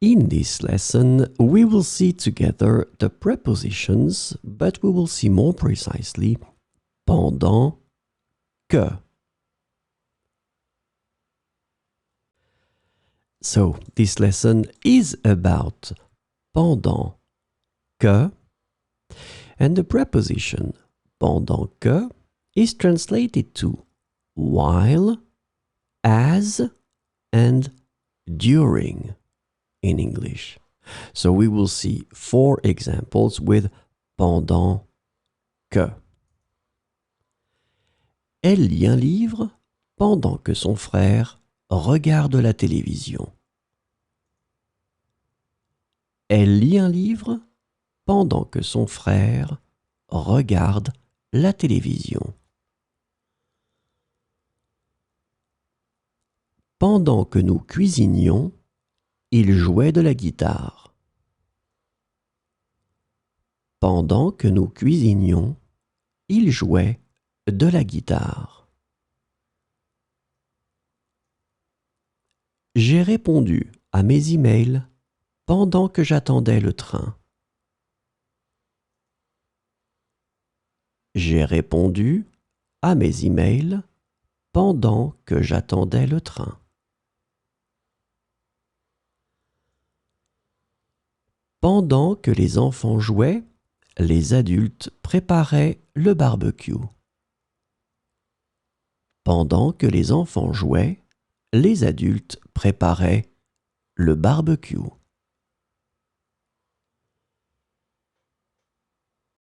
In this lesson, we will see together the prepositions, but we will see more precisely pendant, que. So, this lesson is about pendant, que, and the preposition pendant que is translated to while, as, and during in English. So we will see 4 examples with pendant que. Elle lit un livre pendant que son frère regarde la télévision. Elle lit un livre pendant que son frère regarde la télévision. Pendant que nous cuisinions, il jouait de la guitare. Pendant que nous cuisinions, il jouait de la guitare. J'ai répondu à mes emails pendant que j'attendais le train. J'ai répondu à mes emails pendant que j'attendais le train. Pendant que les enfants jouaient, les adultes préparaient le barbecue. Pendant que les enfants jouaient, les adultes préparaient le barbecue.